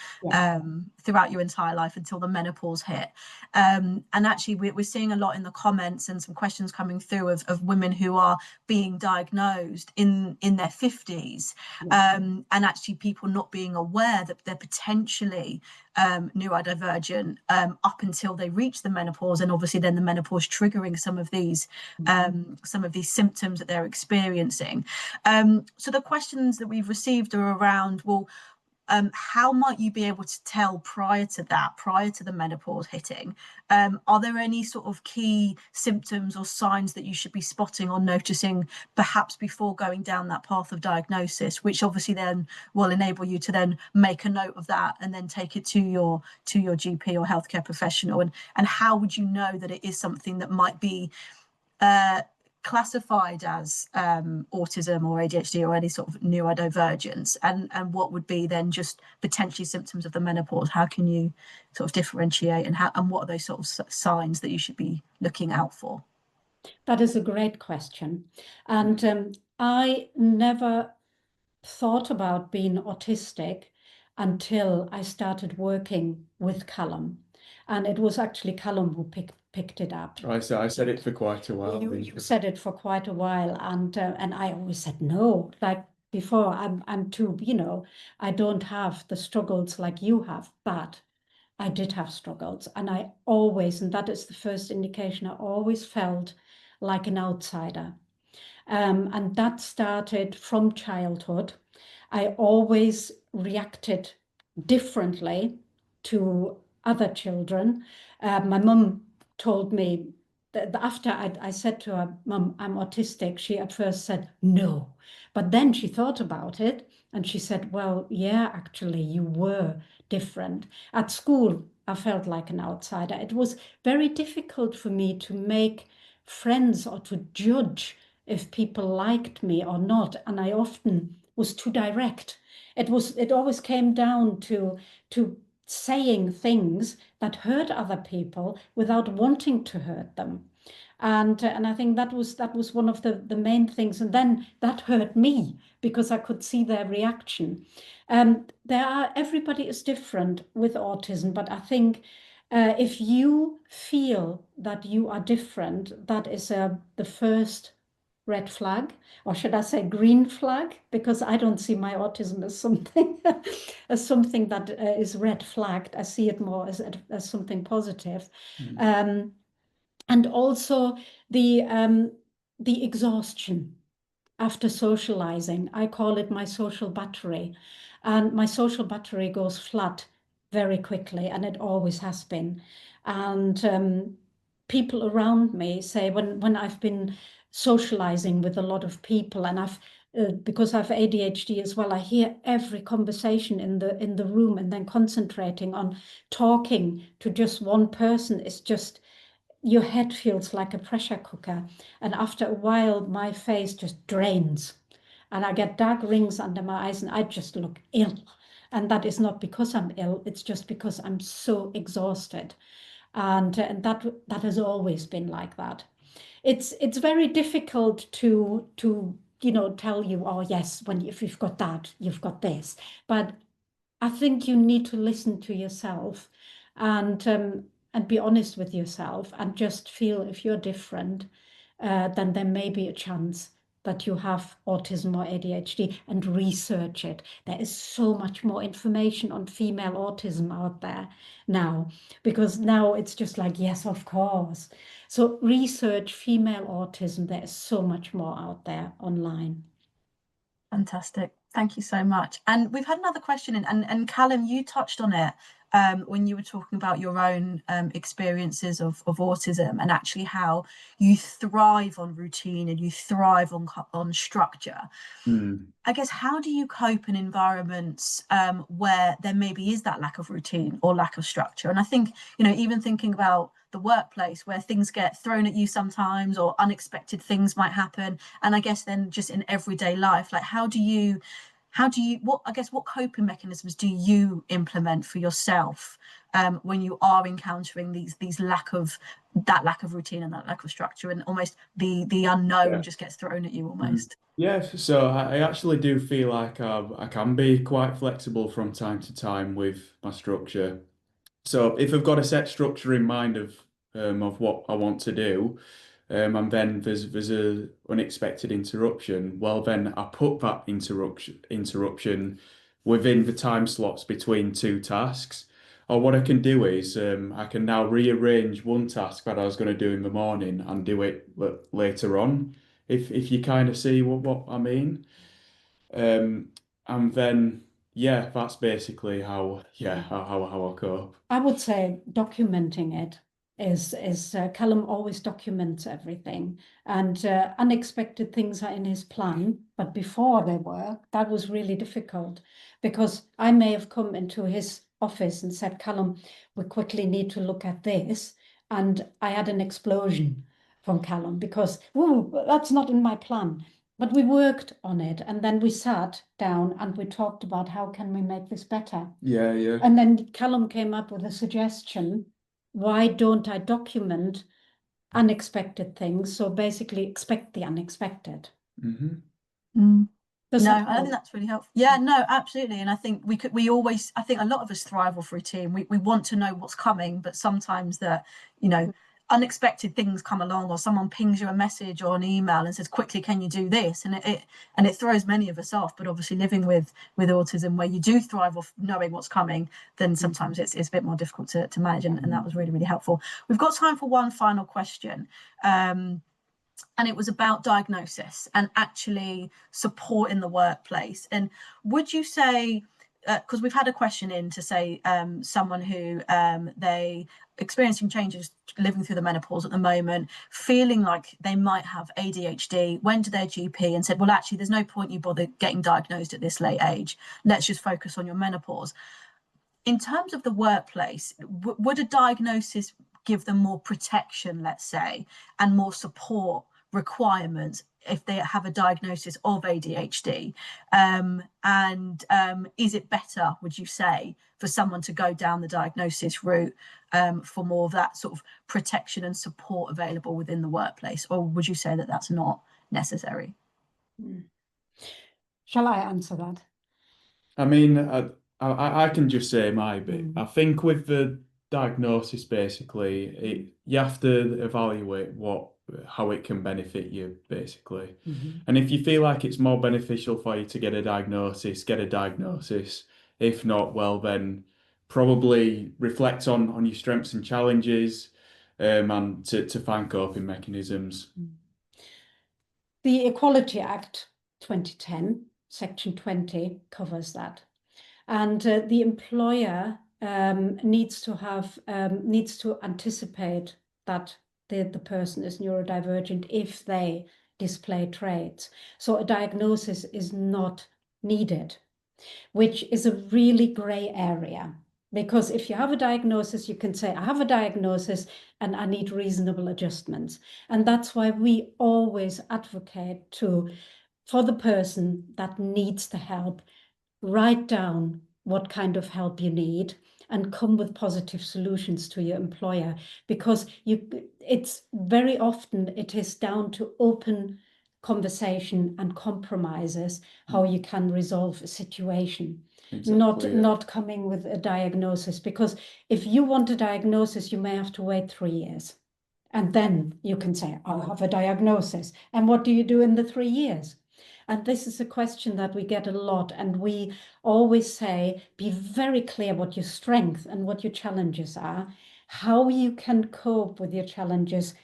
throughout your entire life until the menopause hit. And actually, we're seeing a lot in the comments and some questions coming through of women who are being diagnosed in their 50s, and actually people not being aware that they're potentially neurodivergent up until they reach the menopause, and obviously then the menopause triggering some of these symptoms that they're experiencing. So the questions that we've received are around, well, how might you be able to tell prior to the menopause hitting? Are there any sort of key symptoms or signs that you should be spotting or noticing perhaps before going down that path of diagnosis, which obviously then will enable you to then make a note of that and then take it to your GP or healthcare professional? And how would you know that it is something that might be classified as autism or ADHD or any sort of neurodivergence, and what would be then just potentially symptoms of the menopause? How can you sort of differentiate, and what are those sort of signs that you should be looking out for? That is a great question. And I never thought about being autistic until I started working with Callum. And it was actually Callum who picked it up. I said it for quite a while. You said it for quite a while, and I always said no. Like before, I'm too, I don't have the struggles like you have, but I did have struggles, and I always, and that is the first indication, I always felt like an outsider. And that started from childhood. I always reacted differently to other children. My mum told me that after I said to her, Mum, I'm autistic, she at first said no. But then she thought about it and she said, well, yeah, actually, you were different. At school, I felt like an outsider. It was very difficult for me to make friends or to judge if people liked me or not, and I often was too direct. It always came down to saying things that hurt other people without wanting to hurt them. And I think that was one of the main things. And then that hurt me because I could see their reaction. Everybody is different with autism, but I think If you feel that you are different, that is the first red flag, or should I say green flag? Because I don't see my autism as something as something that is red flagged. I see it more as something positive. And also the exhaustion after socializing. I call it my social battery, and my social battery goes flat very quickly, and it always has been. And people around me say when I've been socializing with a lot of people, and because I've ADHD as well, I hear every conversation in the room, and then concentrating on talking to just one person is just, your head feels like a pressure cooker. And after a while, my face just drains and I get dark rings under my eyes and I just look ill. And that is not because I'm ill, it's just because I'm so exhausted. And that has always been like that. It's very difficult to tell you, oh yes, if you've got that, you've got this. But I think you need to listen to yourself and be honest with yourself and just feel if you're different, then there may be a chance that you have autism or ADHD, and research it. There is so much more information on female autism out there now, because now it's just like, yes, of course. So research female autism. There is so much more out there online. Fantastic. Thank you so much. And we've had another question in, and Callum, you touched on it when you were talking about your own experiences of autism, and actually how you thrive on routine and you thrive on structure. I guess, how do you cope in environments where there maybe is that lack of routine or lack of structure? And I think, even thinking about the workplace where things get thrown at you sometimes, or unexpected things might happen. And I guess then just in everyday life, like what coping mechanisms do you implement for yourself when you are encountering these lack of routine and that lack of structure, and almost the unknown just gets thrown at you almost? Yeah, so I actually do feel like I can be quite flexible from time to time with my structure. So if I've got a set structure in mind of what I want to do, and then there's a unexpected interruption, well then I put that interruption within the time slots between two tasks. Or what I can do is I can now rearrange one task that I was going to do in the morning and do it later on, if you kind of see what I mean. And then yeah, that's basically how I cope. I would say documenting it is Callum always documents everything, and unexpected things are in his plan. But before they were, that was really difficult, because I may have come into his office and said, Callum, we quickly need to look at this. And I had an explosion from Callum because, oh, that's not in my plan. But we worked on it, and then we sat down and we talked about how can we make this better. Yeah, yeah. And then Callum came up with a suggestion. Why don't I document unexpected things? So basically expect the unexpected. No, I think that's really helpful. Yeah, no, absolutely. And I think I think a lot of us thrive off routine. We want to know what's coming, but sometimes unexpected things come along, or someone pings you a message or an email and says, quickly, can you do this? And it throws many of us off. But obviously living with autism, where you do thrive off knowing what's coming, then sometimes it's a bit more difficult to manage. And that was really, really helpful. We've got time for one final question. And it was about diagnosis and actually support in the workplace. And would you say, because we've had a question in to say someone who they experiencing changes, living through the menopause at the moment, feeling like they might have ADHD, went to their GP and said, well, actually, there's no point you bother getting diagnosed at this late age. Let's just focus on your menopause. In terms of the workplace, would a diagnosis give them more protection, let's say, and more support requirements if they have a diagnosis of ADHD? And is it better, would you say, for someone to go down the diagnosis route for more of that sort of protection and support available within the workplace? Or would you say that that's not necessary? Shall I answer that? I mean, I can just say my bit. I think with the diagnosis, basically, you have to evaluate how it can benefit you, basically. And if you feel like it's more beneficial for you to get a diagnosis, get a diagnosis. If not, well, then probably reflect on your strengths and challenges, and to find coping mechanisms. The Equality Act 2010, Section 20, covers that. And the employer needs to anticipate that the person is neurodivergent if they display traits. So a diagnosis is not needed, which is a really gray area. Because if you have a diagnosis, you can say, I have a diagnosis and I need reasonable adjustments. And that's why we always advocate for the person that needs the help, write down what kind of help you need and come with positive solutions to your employer, because it's very often it is down to open conversation and compromises how you can resolve a situation. Exactly, not coming with a diagnosis, because if you want a diagnosis, you may have to wait 3 years. And then you can say, I'll have a diagnosis. And what do you do in the 3 years? And this is a question that we get a lot. And we always say, be very clear what your strengths and what your challenges are, how you can cope with your challenges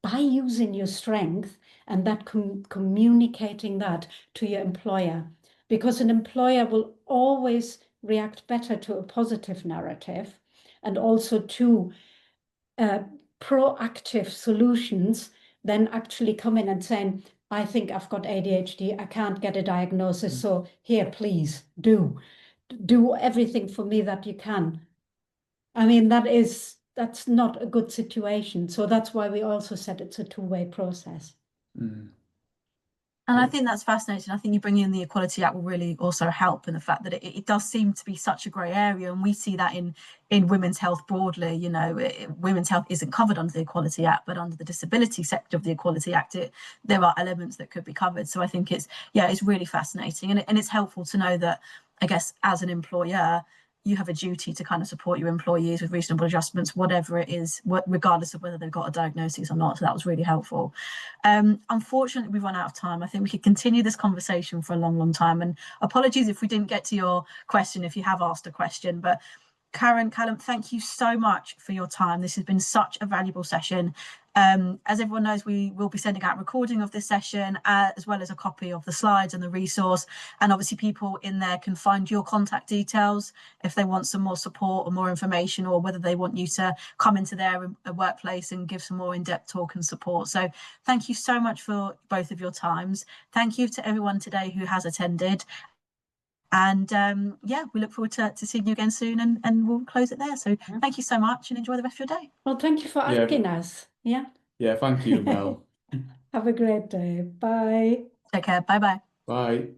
by using your strength, and that communicating that to your employer. Because an employer will always react better to a positive narrative and also to proactive solutions than actually coming and saying, I think I've got ADHD, I can't get a diagnosis, so here, please, do everything for me that you can. I mean, that's not a good situation. So that's why we also said it's a two-way process. And I think that's fascinating. I think you bring in the Equality Act will really also help in the fact that it does seem to be such a grey area. And we see that in women's health broadly. You know, women's health isn't covered under the Equality Act, but under the disability sector of the Equality Act, there are elements that could be covered. So I think it's really fascinating. And it's helpful to know that, I guess, as an employer, you have a duty to kind of support your employees with reasonable adjustments, whatever it is, regardless of whether they've got a diagnosis or not. So that was really helpful. Unfortunately, we've run out of time. I think we could continue this conversation for a long, long time. And apologies if we didn't get to your question, if you have asked a question. But Karen, Callum, thank you so much for your time. This has been such a valuable session. As everyone knows, we will be sending out a recording of this session, as well as a copy of the slides and the resource. And obviously people in there can find your contact details if they want some more support or more information, or whether they want you to come into their workplace and give some more in-depth talk and support. So thank you so much for both of your times. Thank you to everyone today who has attended. And we look forward to seeing you again soon, and we'll close it there. So thank you so much and enjoy the rest of your day. Well, thank you for asking us. Yeah, thank you, Mel. Have a great day. Bye. Take care. Bye-bye. Bye.